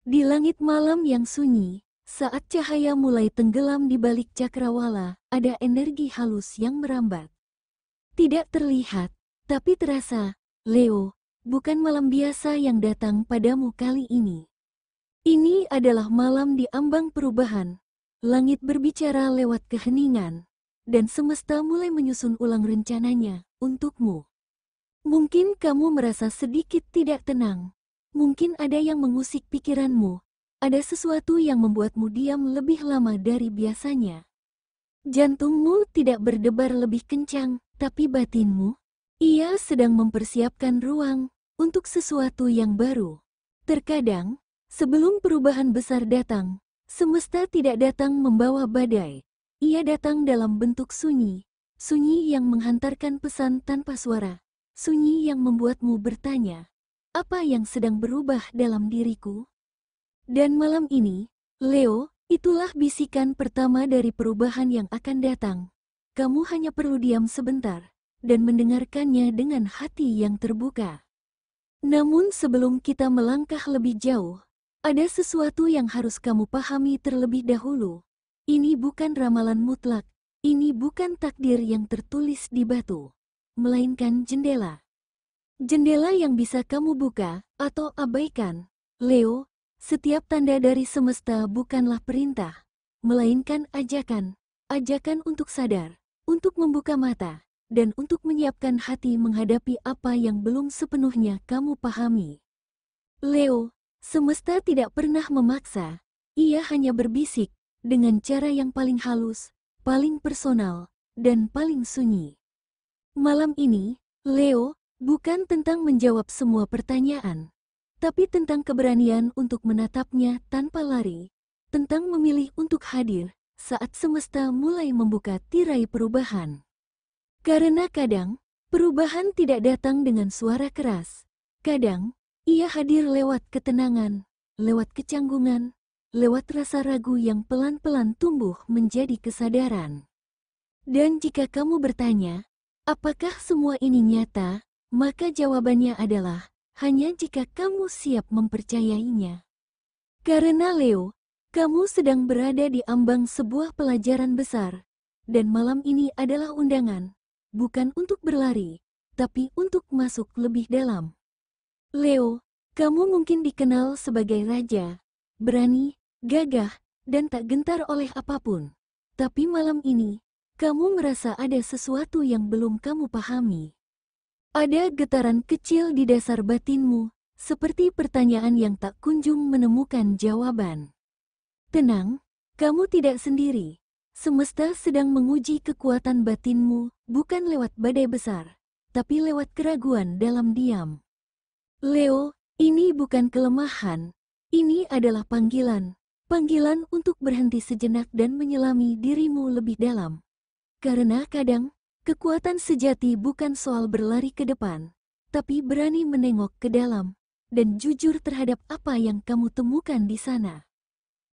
Di langit malam yang sunyi, saat cahaya mulai tenggelam di balik cakrawala, ada energi halus yang merambat. Tidak terlihat, tapi terasa. Leo, bukan malam biasa yang datang padamu kali ini. Ini adalah malam di ambang perubahan. Langit berbicara lewat keheningan, dan semesta mulai menyusun ulang rencananya untukmu. Mungkin kamu merasa sedikit tidak tenang. Mungkin ada yang mengusik pikiranmu. Ada sesuatu yang membuatmu diam lebih lama dari biasanya. Jantungmu tidak berdebar lebih kencang, tapi batinmu, ia sedang mempersiapkan ruang untuk sesuatu yang baru. Terkadang, sebelum perubahan besar datang, semesta tidak datang membawa badai. Ia datang dalam bentuk sunyi, sunyi yang menghantarkan pesan tanpa suara, sunyi yang membuatmu bertanya, apa yang sedang berubah dalam diriku? Dan malam ini, Leo, itulah bisikan pertama dari perubahan yang akan datang. Kamu hanya perlu diam sebentar dan mendengarkannya dengan hati yang terbuka. Namun sebelum kita melangkah lebih jauh, ada sesuatu yang harus kamu pahami terlebih dahulu. Ini bukan ramalan mutlak, ini bukan takdir yang tertulis di batu, melainkan jendela. Jendela yang bisa kamu buka atau abaikan. Leo, setiap tanda dari semesta bukanlah perintah, melainkan ajakan. Ajakan untuk sadar, untuk membuka mata, dan untuk menyiapkan hati menghadapi apa yang belum sepenuhnya kamu pahami. Leo, semesta tidak pernah memaksa. Ia hanya berbisik, dengan cara yang paling halus, paling personal, dan paling sunyi. Malam ini, Leo, bukan tentang menjawab semua pertanyaan, tapi tentang keberanian untuk menatapnya tanpa lari, tentang memilih untuk hadir saat semesta mulai membuka tirai perubahan. Karena kadang, perubahan tidak datang dengan suara keras. Kadang, ia hadir lewat ketenangan, lewat kecanggungan, lewat rasa ragu yang pelan-pelan tumbuh menjadi kesadaran. Dan jika kamu bertanya, apakah semua ini nyata? Maka jawabannya adalah, hanya jika kamu siap mempercayainya. Karena Leo, kamu sedang berada di ambang sebuah pelajaran besar, dan malam ini adalah undangan, bukan untuk berlari, tapi untuk masuk lebih dalam. Leo, kamu mungkin dikenal sebagai raja, berani, gagah, dan tak gentar oleh apapun. Tapi malam ini, kamu merasa ada sesuatu yang belum kamu pahami. Ada getaran kecil di dasar batinmu, seperti pertanyaan yang tak kunjung menemukan jawaban. Tenang, kamu tidak sendiri. Semesta sedang menguji kekuatan batinmu, bukan lewat badai besar, tapi lewat keraguan dalam diam. Leo, ini bukan kelemahan, ini adalah panggilan. Panggilan untuk berhenti sejenak dan menyelami dirimu lebih dalam. Karena kadang, kekuatan sejati bukan soal berlari ke depan, tapi berani menengok ke dalam, dan jujur terhadap apa yang kamu temukan di sana.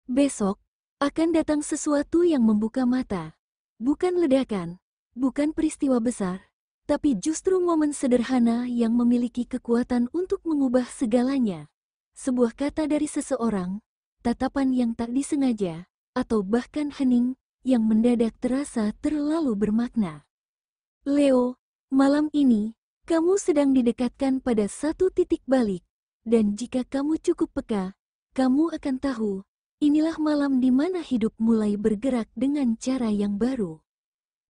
Besok, akan datang sesuatu yang membuka mata. Bukan ledakan, bukan peristiwa besar, tapi justru momen sederhana yang memiliki kekuatan untuk mengubah segalanya. Sebuah kata dari seseorang, tatapan yang tak disengaja, atau bahkan hening, yang mendadak terasa terlalu bermakna. Leo, malam ini, kamu sedang didekatkan pada satu titik balik, dan jika kamu cukup peka, kamu akan tahu, inilah malam di mana hidup mulai bergerak dengan cara yang baru.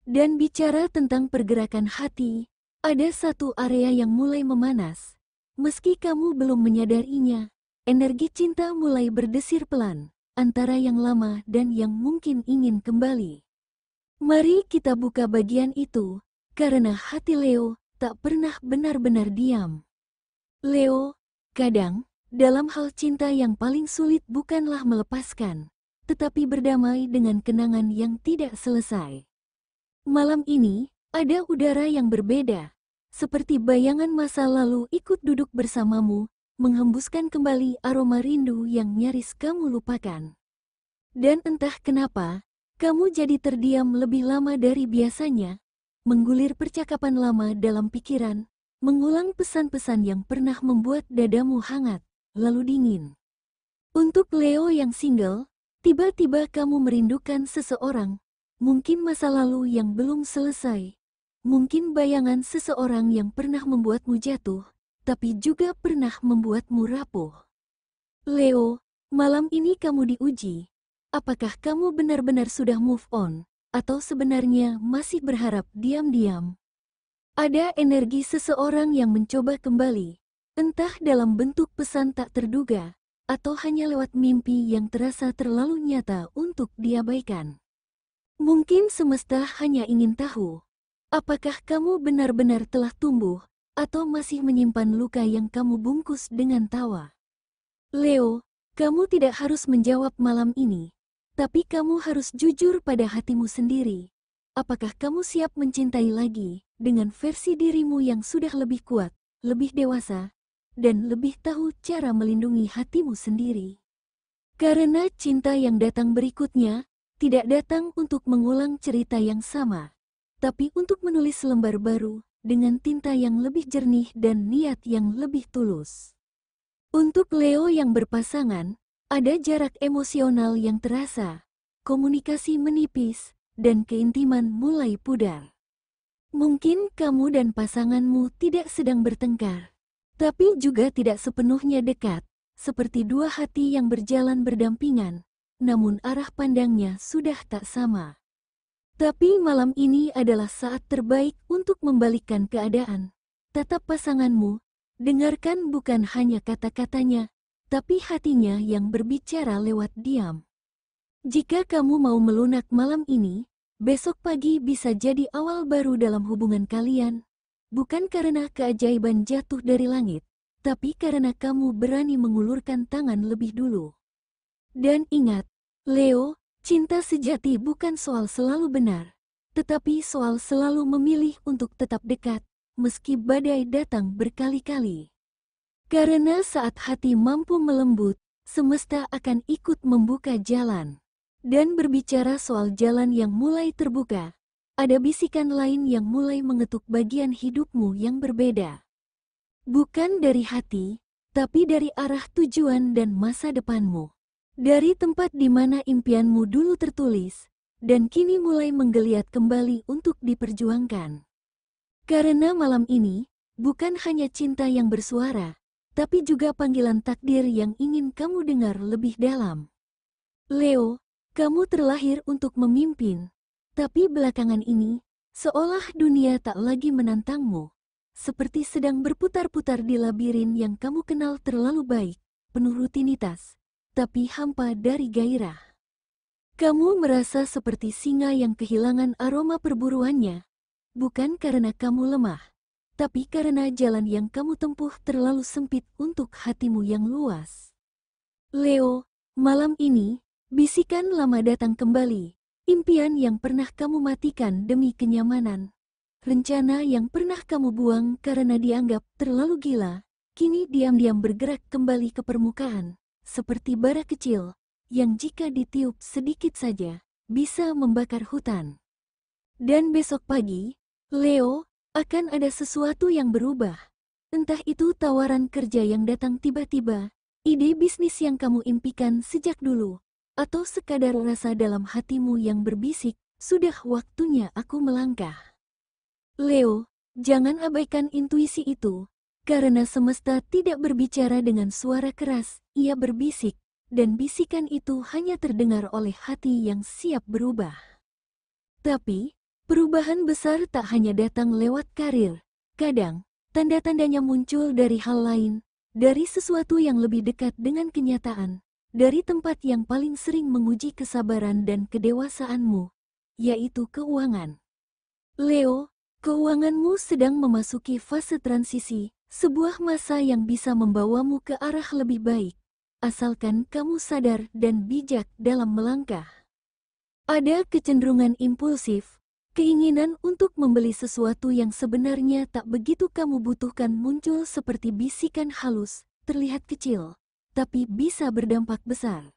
Dan bicara tentang pergerakan hati, ada satu area yang mulai memanas. Meski kamu belum menyadarinya, energi cinta mulai berdesir pelan, antara yang lama dan yang mungkin ingin kembali. Mari kita buka bagian itu. Karena hati Leo tak pernah benar-benar diam. Leo, kadang, dalam hal cinta yang paling sulit bukanlah melepaskan, tetapi berdamai dengan kenangan yang tidak selesai. Malam ini, ada udara yang berbeda, seperti bayangan masa lalu ikut duduk bersamamu, menghembuskan kembali aroma rindu yang nyaris kamu lupakan. Dan entah kenapa, kamu jadi terdiam lebih lama dari biasanya, menggulir percakapan lama dalam pikiran, mengulang pesan-pesan yang pernah membuat dadamu hangat, lalu dingin. Untuk Leo yang single, tiba-tiba kamu merindukan seseorang. Mungkin masa lalu yang belum selesai. Mungkin bayangan seseorang yang pernah membuatmu jatuh, tapi juga pernah membuatmu rapuh. Leo, malam ini kamu diuji. Apakah kamu benar-benar sudah move on, atau sebenarnya masih berharap diam-diam? Ada energi seseorang yang mencoba kembali, entah dalam bentuk pesan tak terduga, atau hanya lewat mimpi yang terasa terlalu nyata untuk diabaikan. Mungkin semesta hanya ingin tahu, apakah kamu benar-benar telah tumbuh, atau masih menyimpan luka yang kamu bungkus dengan tawa. Leo, kamu tidak harus menjawab malam ini, tapi kamu harus jujur pada hatimu sendiri. Apakah kamu siap mencintai lagi, dengan versi dirimu yang sudah lebih kuat, lebih dewasa, dan lebih tahu cara melindungi hatimu sendiri? Karena cinta yang datang berikutnya, tidak datang untuk mengulang cerita yang sama, tapi untuk menulis lembar baru, dengan tinta yang lebih jernih dan niat yang lebih tulus. Untuk Leo yang berpasangan, ada jarak emosional yang terasa, komunikasi menipis, dan keintiman mulai pudar. Mungkin kamu dan pasanganmu tidak sedang bertengkar, tapi juga tidak sepenuhnya dekat, seperti dua hati yang berjalan berdampingan, namun arah pandangnya sudah tak sama. Tapi malam ini adalah saat terbaik untuk membalikkan keadaan. Tatap pasanganmu, dengarkan bukan hanya kata-katanya, tapi hatinya yang berbicara lewat diam. Jika kamu mau melunak malam ini, besok pagi bisa jadi awal baru dalam hubungan kalian. Bukan karena keajaiban jatuh dari langit, tapi karena kamu berani mengulurkan tangan lebih dulu. Dan ingat, Leo, cinta sejati bukan soal selalu benar, tetapi soal selalu memilih untuk tetap dekat, meski badai datang berkali-kali. Karena saat hati mampu melembut, semesta akan ikut membuka jalan. Dan berbicara soal jalan yang mulai terbuka, ada bisikan lain yang mulai mengetuk bagian hidupmu yang berbeda. Bukan dari hati, tapi dari arah tujuan dan masa depanmu. Dari tempat di mana impianmu dulu tertulis, dan kini mulai menggeliat kembali untuk diperjuangkan. Karena malam ini, bukan hanya cinta yang bersuara, tapi juga panggilan takdir yang ingin kamu dengar lebih dalam. Leo, kamu terlahir untuk memimpin, tapi belakangan ini, seolah dunia tak lagi menantangmu, seperti sedang berputar-putar di labirin yang kamu kenal terlalu baik, penuh rutinitas, tapi hampa dari gairah. Kamu merasa seperti singa yang kehilangan aroma perburuannya, bukan karena kamu lemah, tapi karena jalan yang kamu tempuh terlalu sempit untuk hatimu yang luas. Leo, malam ini, bisikan lama datang kembali, impian yang pernah kamu matikan demi kenyamanan. Rencana yang pernah kamu buang karena dianggap terlalu gila, kini diam-diam bergerak kembali ke permukaan, seperti bara kecil, yang jika ditiup sedikit saja, bisa membakar hutan. Dan besok pagi, Leo, akan ada sesuatu yang berubah. Entah itu tawaran kerja yang datang tiba-tiba, ide bisnis yang kamu impikan sejak dulu, atau sekadar rasa dalam hatimu yang berbisik, sudah waktunya aku melangkah. Leo, jangan abaikan intuisi itu, karena semesta tidak berbicara dengan suara keras, ia berbisik, dan bisikan itu hanya terdengar oleh hati yang siap berubah. Tapi, perubahan besar tak hanya datang lewat karir, kadang, tanda-tandanya muncul dari hal lain, dari sesuatu yang lebih dekat dengan kenyataan, dari tempat yang paling sering menguji kesabaran dan kedewasaanmu, yaitu keuangan. Leo, keuanganmu sedang memasuki fase transisi, sebuah masa yang bisa membawamu ke arah lebih baik, asalkan kamu sadar dan bijak dalam melangkah. Ada kecenderungan impulsif, keinginan untuk membeli sesuatu yang sebenarnya tak begitu kamu butuhkan muncul seperti bisikan halus, terlihat kecil, tapi bisa berdampak besar.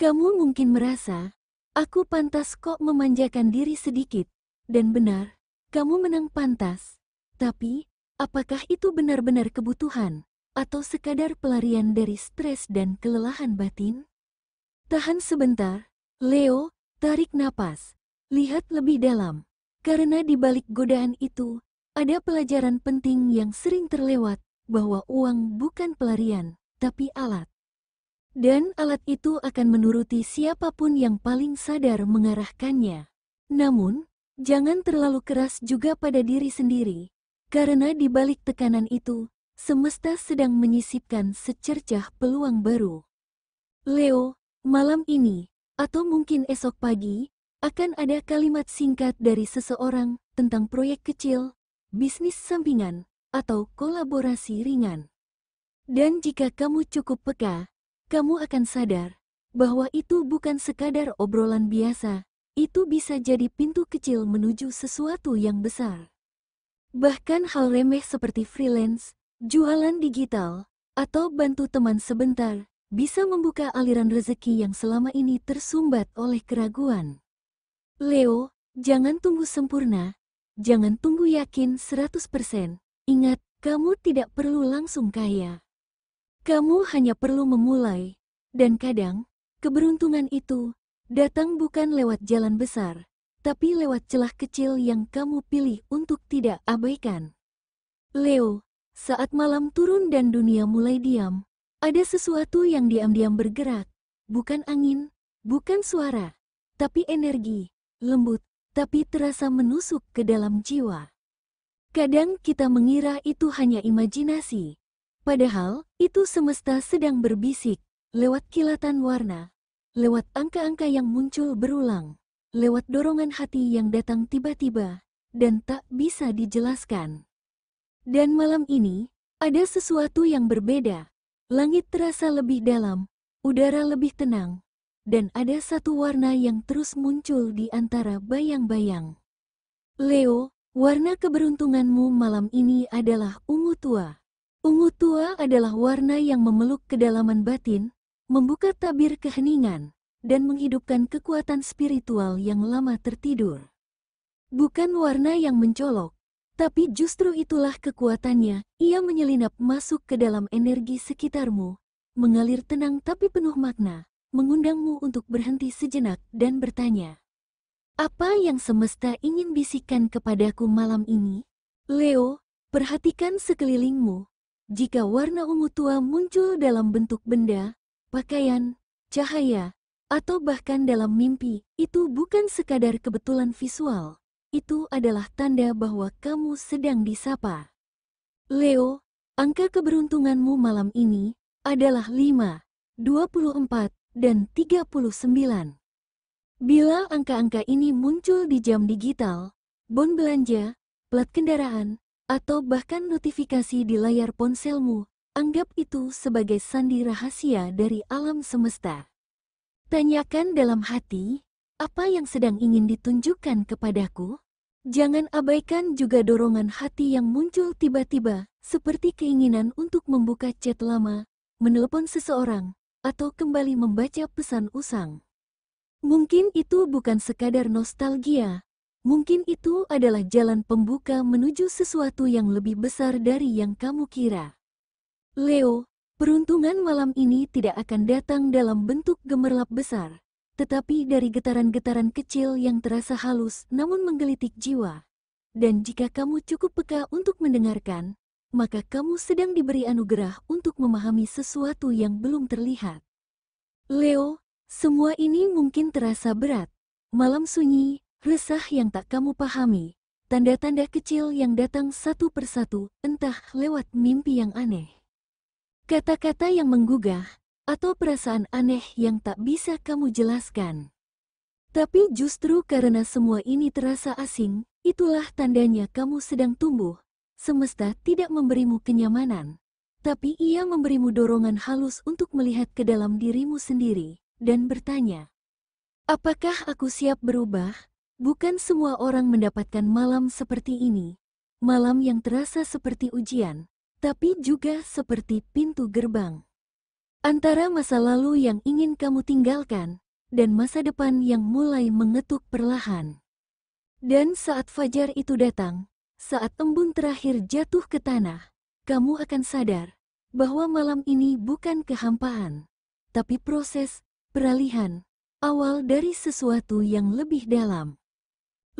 Kamu mungkin merasa, aku pantas kok memanjakan diri sedikit, dan benar, kamu menang pantas. Tapi, apakah itu benar-benar kebutuhan, atau sekadar pelarian dari stres dan kelelahan batin? Tahan sebentar, Leo, tarik napas. Lihat lebih dalam. Karena di balik godaan itu, ada pelajaran penting yang sering terlewat, bahwa uang bukan pelarian, tapi alat. Dan alat itu akan menuruti siapapun yang paling sadar mengarahkannya. Namun, jangan terlalu keras juga pada diri sendiri, karena di balik tekanan itu, semesta sedang menyisipkan secercah peluang baru. Leo, malam ini, atau mungkin esok pagi, akan ada kalimat singkat dari seseorang tentang proyek kecil, bisnis sampingan, atau kolaborasi ringan. Dan jika kamu cukup peka, kamu akan sadar bahwa itu bukan sekadar obrolan biasa, itu bisa jadi pintu kecil menuju sesuatu yang besar. Bahkan hal remeh seperti freelance, jualan digital, atau bantu teman sebentar, bisa membuka aliran rezeki yang selama ini tersumbat oleh keraguan. Leo, jangan tunggu sempurna, jangan tunggu yakin 100%. Ingat, kamu tidak perlu langsung kaya. Kamu hanya perlu memulai, dan kadang, keberuntungan itu datang bukan lewat jalan besar, tapi lewat celah kecil yang kamu pilih untuk tidak abaikan. Leo, saat malam turun dan dunia mulai diam, ada sesuatu yang diam-diam bergerak, bukan angin, bukan suara, tapi energi, lembut, tapi terasa menusuk ke dalam jiwa. Kadang kita mengira itu hanya imajinasi, padahal itu semesta sedang berbisik, lewat kilatan warna, lewat angka-angka yang muncul berulang, lewat dorongan hati yang datang tiba-tiba, dan tak bisa dijelaskan. Dan malam ini, ada sesuatu yang berbeda. Langit terasa lebih dalam, udara lebih tenang, dan ada satu warna yang terus muncul di antara bayang-bayang. Leo, warna keberuntunganmu malam ini adalah ungu tua. Ungu tua adalah warna yang memeluk kedalaman batin, membuka tabir keheningan, dan menghidupkan kekuatan spiritual yang lama tertidur. Bukan warna yang mencolok, tapi justru itulah kekuatannya. Ia menyelinap masuk ke dalam energi sekitarmu, mengalir tenang tapi penuh makna, mengundangmu untuk berhenti sejenak dan bertanya, apa yang semesta ingin bisikkan kepadaku malam ini? Leo, perhatikan sekelilingmu. Jika warna ungu tua muncul dalam bentuk benda, pakaian, cahaya, atau bahkan dalam mimpi, itu bukan sekadar kebetulan visual. Itu adalah tanda bahwa kamu sedang disapa. Leo, angka keberuntunganmu malam ini adalah 5, 24, dan 39. Bila angka-angka ini muncul di jam digital, bon belanja, plat kendaraan, atau bahkan notifikasi di layar ponselmu, anggap itu sebagai sandi rahasia dari alam semesta. Tanyakan dalam hati, apa yang sedang ingin ditunjukkan kepadaku? Jangan abaikan juga dorongan hati yang muncul tiba-tiba, seperti keinginan untuk membuka chat lama, menelepon seseorang, atau kembali membaca pesan usang. Mungkin itu bukan sekadar nostalgia, mungkin itu adalah jalan pembuka menuju sesuatu yang lebih besar dari yang kamu kira. Leo, peruntungan malam ini tidak akan datang dalam bentuk gemerlap besar, tetapi dari getaran-getaran kecil yang terasa halus namun menggelitik jiwa. Dan jika kamu cukup peka untuk mendengarkan, maka kamu sedang diberi anugerah untuk memahami sesuatu yang belum terlihat. Leo, semua ini mungkin terasa berat. Malam sunyi, resah yang tak kamu pahami, tanda-tanda kecil yang datang satu persatu, entah lewat mimpi yang aneh, kata-kata yang menggugah, atau perasaan aneh yang tak bisa kamu jelaskan. Tapi justru karena semua ini terasa asing, itulah tandanya kamu sedang tumbuh. Semesta tidak memberimu kenyamanan, tapi ia memberimu dorongan halus untuk melihat ke dalam dirimu sendiri, dan bertanya, apakah aku siap berubah? Bukan semua orang mendapatkan malam seperti ini, malam yang terasa seperti ujian, tapi juga seperti pintu gerbang. Antara masa lalu yang ingin kamu tinggalkan, dan masa depan yang mulai mengetuk perlahan. Dan saat fajar itu datang, saat embun terakhir jatuh ke tanah, kamu akan sadar bahwa malam ini bukan kehampaan, tapi proses peralihan awal dari sesuatu yang lebih dalam.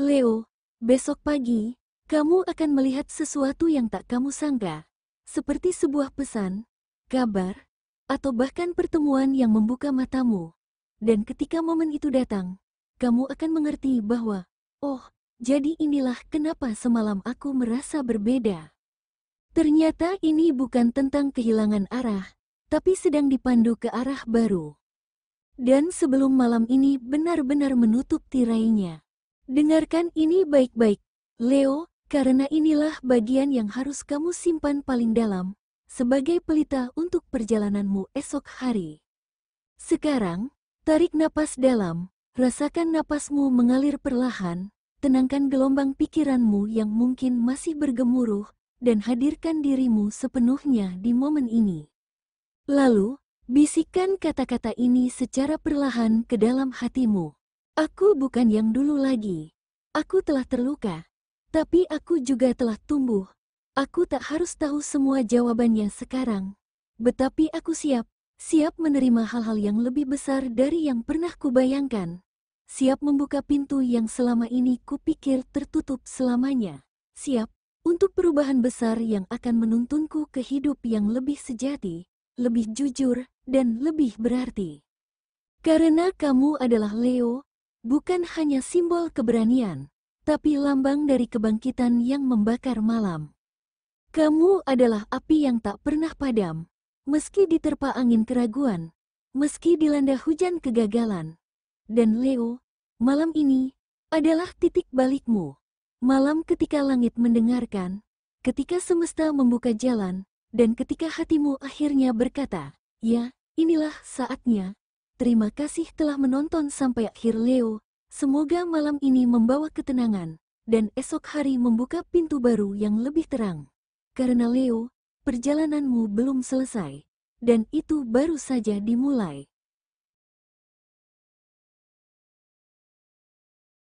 Leo, besok pagi, kamu akan melihat sesuatu yang tak kamu sangka, seperti sebuah pesan, kabar, atau bahkan pertemuan yang membuka matamu. Dan ketika momen itu datang, kamu akan mengerti bahwa, oh, jadi inilah kenapa semalam aku merasa berbeda. Ternyata ini bukan tentang kehilangan arah, tapi sedang dipandu ke arah baru. Dan sebelum malam ini benar-benar menutup tirainya, dengarkan ini baik-baik, Leo, karena inilah bagian yang harus kamu simpan paling dalam, sebagai pelita untuk perjalananmu esok hari. Sekarang, tarik napas dalam, rasakan napasmu mengalir perlahan, tenangkan gelombang pikiranmu yang mungkin masih bergemuruh, dan hadirkan dirimu sepenuhnya di momen ini. Lalu, bisikkan kata-kata ini secara perlahan ke dalam hatimu. Aku bukan yang dulu lagi. Aku telah terluka. Tapi aku juga telah tumbuh. Aku tak harus tahu semua jawabannya sekarang. Tetapi aku siap menerima hal-hal yang lebih besar dari yang pernah kubayangkan. Siap membuka pintu yang selama ini kupikir tertutup selamanya. Siap untuk perubahan besar yang akan menuntunku ke hidup yang lebih sejati, lebih jujur, dan lebih berarti. Karena kamu adalah Leo, bukan hanya simbol keberanian, tapi lambang dari kebangkitan yang membakar malam. Kamu adalah api yang tak pernah padam, meski diterpa angin keraguan, meski dilanda hujan kegagalan. Dan Leo, malam ini adalah titik balikmu. Malam ketika langit mendengarkan, ketika semesta membuka jalan, dan ketika hatimu akhirnya berkata, ya, inilah saatnya. Terima kasih telah menonton sampai akhir Leo. Semoga malam ini membawa ketenangan, dan esok hari membuka pintu baru yang lebih terang. Karena Leo, perjalananmu belum selesai, dan itu baru saja dimulai.